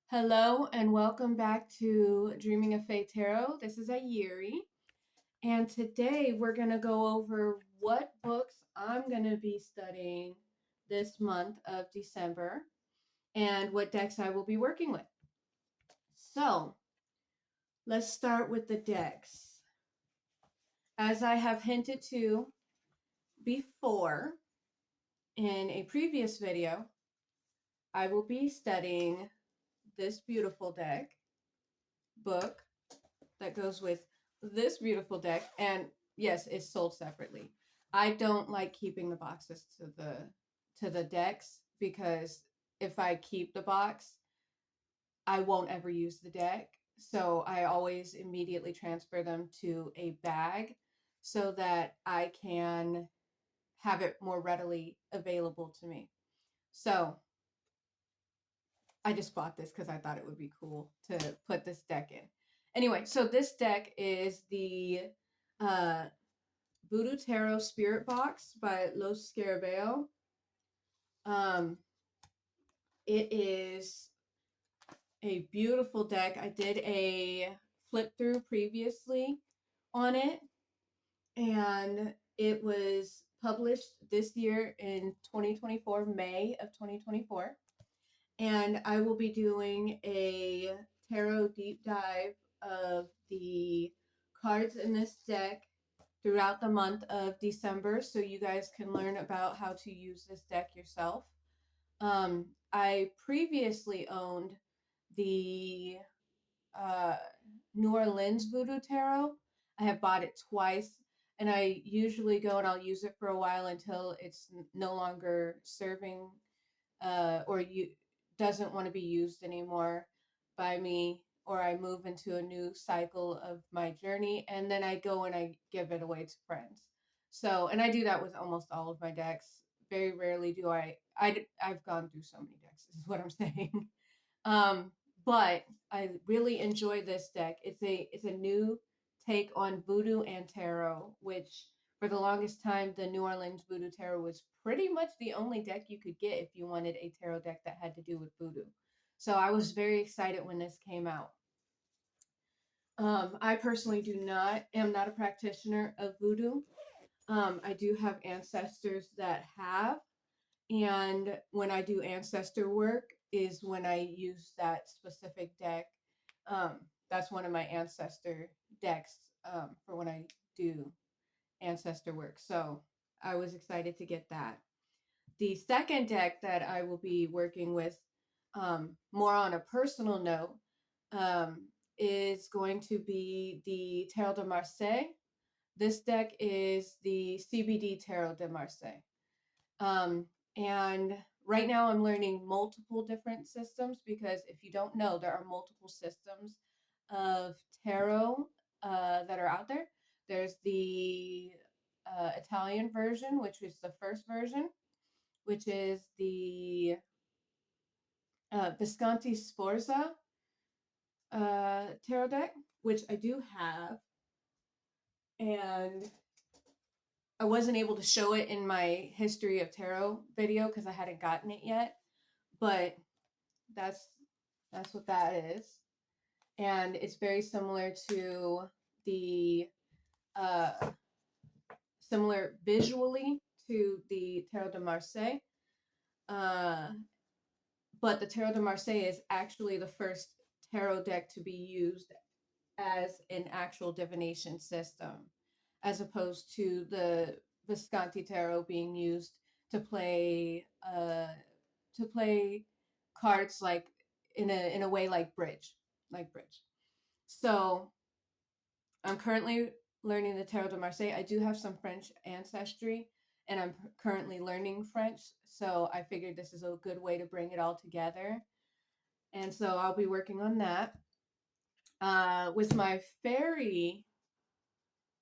Hello and welcome back to Dreaming of Fae Tarot. This is Ayeri, and today we're going to go over what books I'm going to be studying this month of December and what decks I will be working with. So, let's start with the decks. As I have hinted to before in a previous video, I will be studying this beautiful book that goes with this beautiful deck, and yes, it's sold separately. I don't like keeping the boxes to the decks because if I keep the box, I won't ever use the deck. So I always immediately transfer them to a bag so that I can have it more readily available to me. So I just bought this because I thought it would be cool to put this deck in. Anyway, so this deck is the uh, Voodoo Tarot Spirit Box by Los Scarabeo. Um, it is a beautiful deck. I did a flip through previously on it, and it was published this year in 2024, May of 2024. And I will be doing a tarot deep dive of the cards in this deck throughout the month of December so you guys can learn about how to use this deck yourself. I previously owned the uh, New Orleans Voodoo Tarot. I have bought it twice, and I usually go and I'll use it for a while until it's no longer serving or you doesn't want to be used anymore by me, or I move into a new cycle of my journey, and then I go and I give it away to friends. So, and I do that with almost all of my decks. Very rarely do I've gone through so many decks, is what I'm saying. Um, but I really enjoy this deck. It's a new take on Voodoo and Tarot, which for the longest time the New Orleans Voodoo Tarot was pretty much the only deck you could get if you wanted a tarot deck that had to do with voodoo. So I was very excited when this came out. I personally am not a practitioner of voodoo. I do have ancestors that have, and when I do ancestor work is when I use that specific deck. That's one of my ancestor decks for when I do ancestor work. So I was excited to get that. The second deck that I will be working with, more on a personal note, is going to be the Tarot de Marseille. This deck is the CBD Tarot de Marseille. Um, and right now I'm learning multiple different systems because if you don't know, there are multiple systems of tarot that are out there. There's the Italian version, which is the first version, which is the Visconti Sforza tarot deck, which I do have. And I wasn't able to show it in my history of tarot video because I hadn't gotten it yet. But that's what that is. And it's very similar to the uh, similar visually to the Tarot de Marseille. Uh, but the Tarot de Marseille is actually the first tarot deck to be used as an actual divination system, as opposed to the Visconti tarot being used to play cards like in a way like bridge. So I'm currently learning the Tarot de Marseille. I do have some French ancestry, and I'm currently learning French, so I figured this is a good way to bring it all together. And so I'll be working on that. With my faerie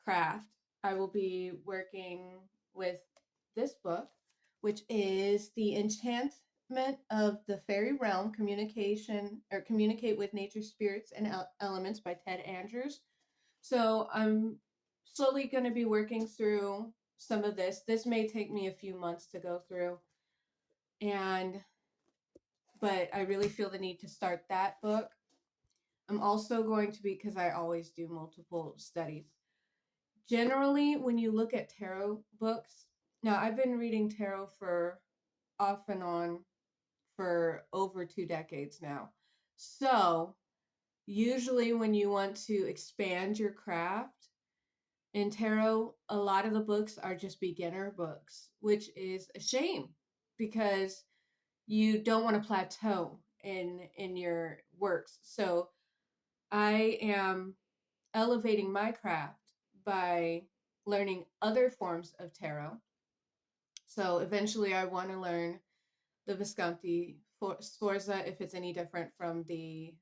craft, I will be working with this book, which is the Enchantment of the Fairy Realm, Communicate with Nature Spirits and Elements by Ted Andrews. So I'm slowly going to be working through some of this. This may take me a few months to go through. And but I really feel the need to start that book. I'm also going to be, because I always do multiple studies. Generally, when you look at tarot books, now I've been reading tarot for off and on for over 2 decades now. So, usually, when you want to expand your craft in tarot, a lot of the books are just beginner books, which is a shame because you don't want to plateau in your works. So, I am elevating my craft by learning other forms of tarot. So eventually, I want to learn the Visconti Sforza if it's any different from the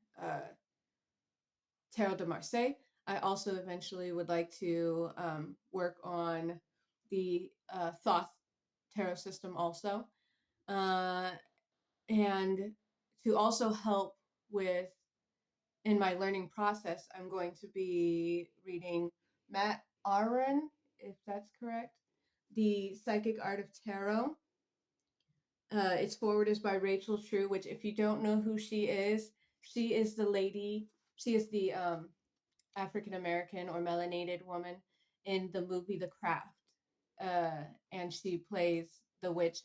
Tarot de Marseille. I also eventually would like to work on the Thoth tarot system also. Uh, and to also help with in my learning process, I'm going to be reading Matt Aron, if that's correct, The Psychic Art of Tarot. Its forward is by Rachel True, which, if you don't know who she is the lady, she is the African American or melanated woman in the movie The Craft. And she plays the witch,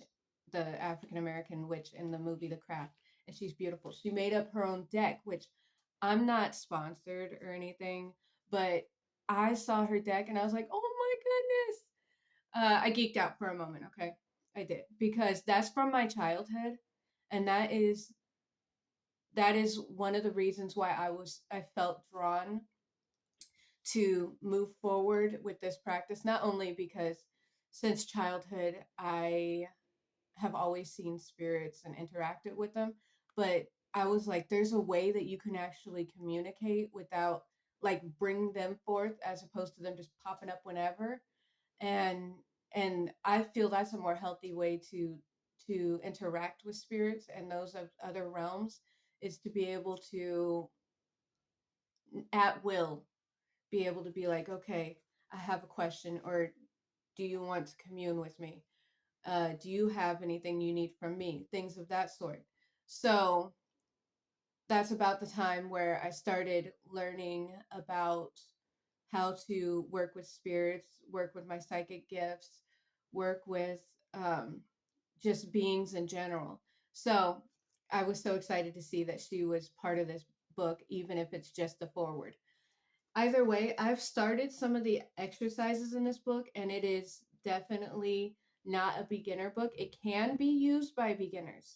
the African American witch in the movie The Craft. And she's beautiful. She made up her own deck, which I'm not sponsored or anything, but I saw her deck and I was like, oh my goodness. I geeked out for a moment, okay? I did. Because that's from my childhood. And that is one of the reasons why I felt drawn to move forward with this practice, not only because since childhood I have always seen spirits and interacted with them, but I was like, there's a way that you can actually communicate without like bring them forth as opposed to them just popping up whenever. And I feel that's a more healthy way to interact with spirits and those of other realms, is to be able to at will be able to be like, okay, I have a question, or do you want to commune with me? Do you have anything you need from me? Things of that sort. So that's about the time where I started learning about how to work with spirits, work with my psychic gifts, work with um, just beings in general. So I was so excited to see that she was part of this book, even if it's just the forward. Either way, I've started some of the exercises in this book, and it is definitely not a beginner book. It can be used by beginners,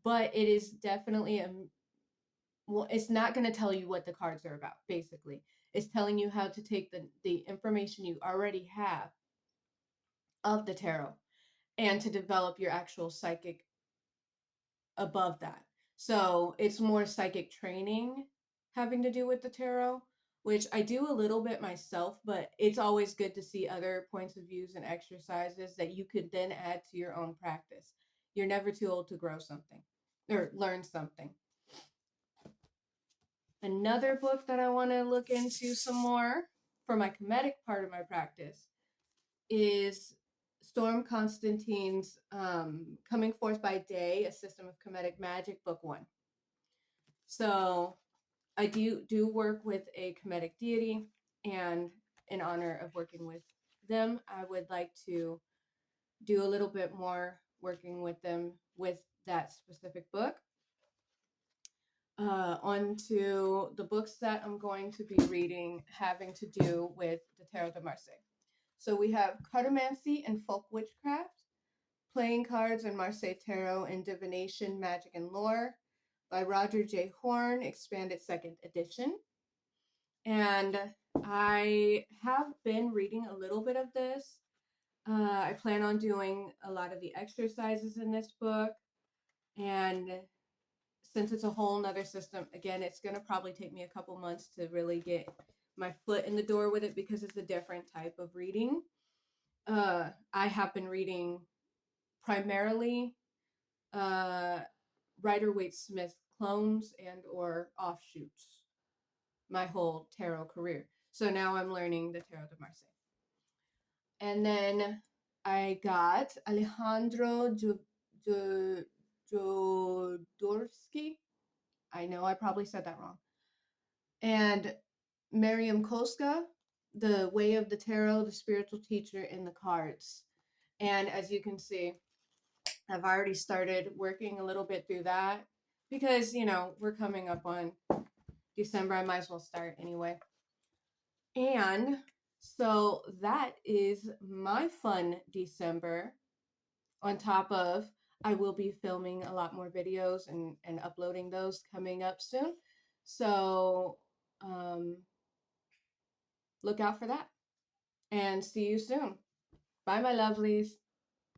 but it is definitely well, it's not going to tell you what the cards are about, basically. It's telling you how to take the information you already have of the tarot and to develop your actual psychic above that. So it's more psychic training having to do with the tarot, which I do a little bit myself, but it's always good to see other points of views and exercises that you could then add to your own practice. You're never too old to grow something or learn something. Another book that I want to look into some more for my comedic part of my practice is Storm Constantine's Coming Forth by Day, A System of Comedic Magic, Book 1. So I do work with a comedic deity, and in honor of working with them, I would like to do a little bit more working with them with that specific book. On to the books that I'm going to be reading having to do with the Tarot de Marseille. So we have Cartomancy and Folk Witchcraft, Playing Cards and Marseille Tarot in Divination, Magic, and Lore by Roger J. Horn, expanded 2nd edition. And I have been reading a little bit of this. I plan on doing a lot of the exercises in this book. And since it's a whole nother system, again, it's going to probably take me a couple months to really get my foot in the door with it because it's a different type of reading. I have been reading primarily Rider-Waite-Smith clones and or offshoots my whole tarot career. So now I'm learning the Tarot de Marseille. And then I got Alejandro Jodorowsky. I know I probably said that wrong. And Miriam Koska, The Way of the Tarot, the Spiritual Teacher in the Cards. And as you can see, I've already started working a little bit through that because, we're coming up on December. I might as well start anyway. And so that is my fun December. On top of, I will be filming a lot more videos and uploading those coming up soon. So look out for that and see you soon. Bye, my lovelies.